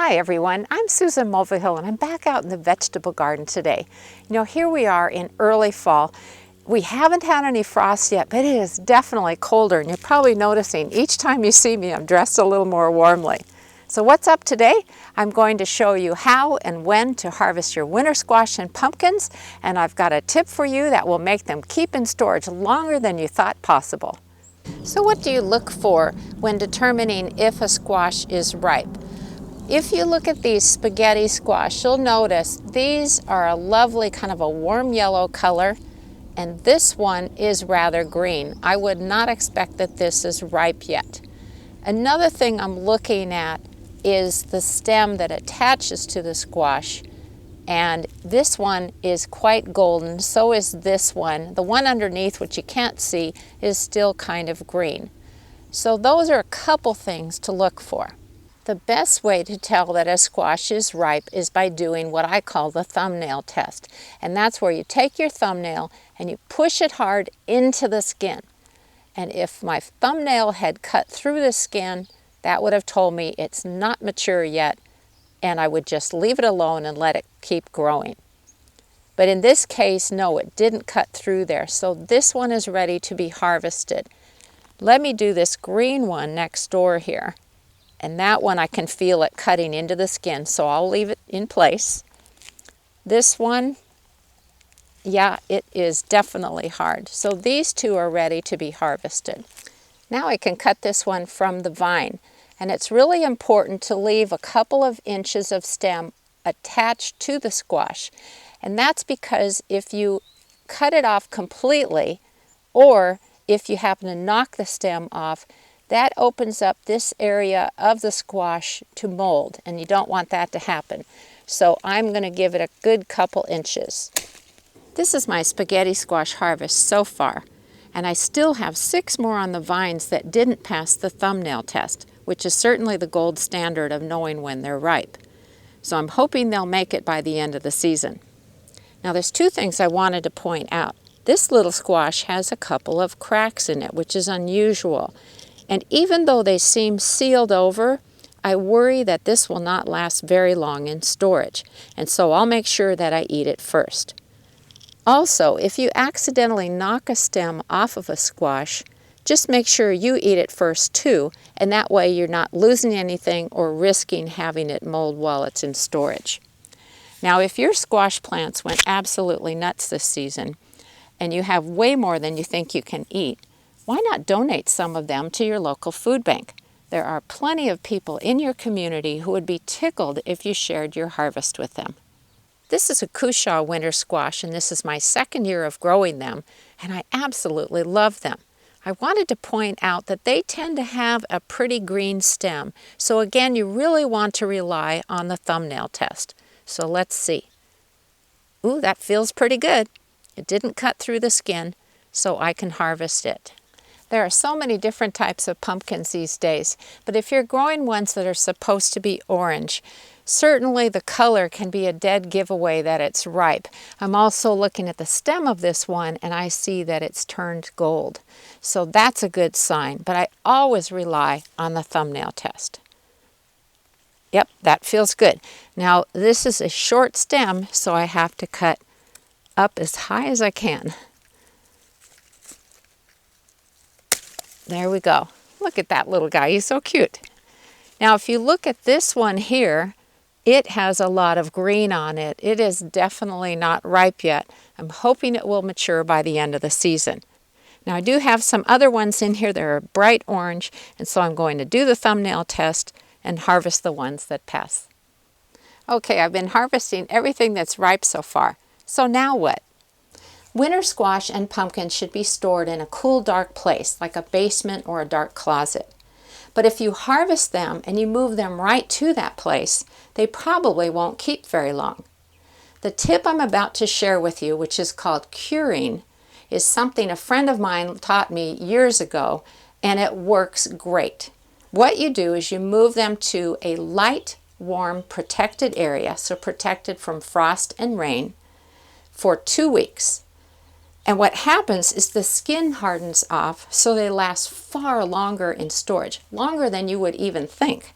Hi everyone, I'm Susan Mulvihill and I'm back out in the vegetable garden today. You know, here we are in early fall. We haven't had any frost yet, but it is definitely colder, and you're probably noticing each time you see me I'm dressed a little more warmly. So what's up today? I'm going to show you how and when to harvest your winter squash and pumpkins, and I've got a tip for you that will make them keep in storage longer than you thought possible. So what do you look for when determining if a squash is ripe? If you look at these spaghetti squash, you'll notice these are a lovely kind of a warm yellow color, and this one is rather green. I would not expect that this is ripe yet. Another thing I'm looking at is the stem that attaches to the squash, and this one is quite golden, so is this one. The one underneath, which you can't see, is still kind of green. So those are a couple things to look for. The best way to tell that a squash is ripe is by doing what I call the thumbnail test. And that's where you take your thumbnail and you push it hard into the skin. And if my thumbnail had cut through the skin, that would have told me it's not mature yet, and I would just leave it alone and let it keep growing. But in this case, no, it didn't cut through there. So this one is ready to be harvested. Let me do this green one next door here. And that one I can feel it cutting into the skin, so I'll leave it in place. This one, yeah, it is definitely hard. So these two are ready to be harvested. Now I can cut this one from the vine. And it's really important to leave a couple of inches of stem attached to the squash. And that's because if you cut it off completely, or if you happen to knock the stem off, that opens up this area of the squash to mold, and you don't want that to happen. So I'm going to give it a good couple inches. This is my spaghetti squash harvest so far, and I still have 6 more on the vines that didn't pass the thumbnail test, which is certainly the gold standard of knowing when they're ripe. So I'm hoping they'll make it by the end of the season. Now there's 2 things I wanted to point out. This little squash has a couple of cracks in it, which is unusual. And even though they seem sealed over, I worry that this will not last very long in storage. And so I'll make sure that I eat it first. Also, if you accidentally knock a stem off of a squash, just make sure you eat it first too, and that way you're not losing anything or risking having it mold while it's in storage. Now, if your squash plants went absolutely nuts this season, and you have way more than you think you can eat, why not donate some of them to your local food bank? There are plenty of people in your community who would be tickled if you shared your harvest with them. This is a Cushaw winter squash, and this is my 2nd year of growing them, and I absolutely love them. I wanted to point out that they tend to have a pretty green stem, so again, you really want to rely on the thumbnail test. So let's see. Ooh, that feels pretty good. It didn't cut through the skin, so I can harvest it. There are so many different types of pumpkins these days, but if you're growing ones that are supposed to be orange, certainly the color can be a dead giveaway that it's ripe. I'm also looking at the stem of this one, and I see that it's turned gold. So that's a good sign, but I always rely on the thumbnail test. Yep, that feels good. Now this is a short stem, so I have to cut up as high as I can. There we go. Look at that little guy. He's so cute. Now, if you look at this one here, it has a lot of green on it. It is definitely not ripe yet. I'm hoping it will mature by the end of the season. Now, I do have some other ones in here that are bright orange, and so I'm going to do the thumbnail test and harvest the ones that pass. Okay, I've been harvesting everything that's ripe so far. So now what? Winter squash and pumpkins should be stored in a cool, dark place, like a basement or a dark closet. But if you harvest them and you move them right to that place, they probably won't keep very long. The tip I'm about to share with you, which is called curing, is something a friend of mine taught me years ago, and it works great. What you do is you move them to a light, warm, protected area, so protected from frost and rain, for 2 weeks. And what happens is the skin hardens off, so they last far longer in storage, longer than you would even think.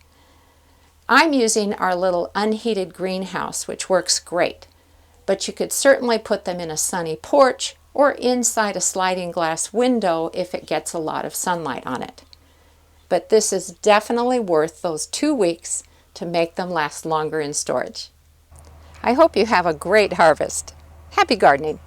I'm using our little unheated greenhouse, which works great, but you could certainly put them in a sunny porch or inside a sliding glass window if it gets a lot of sunlight on it. But this is definitely worth those 2 weeks to make them last longer in storage. I hope you have a great harvest. Happy gardening!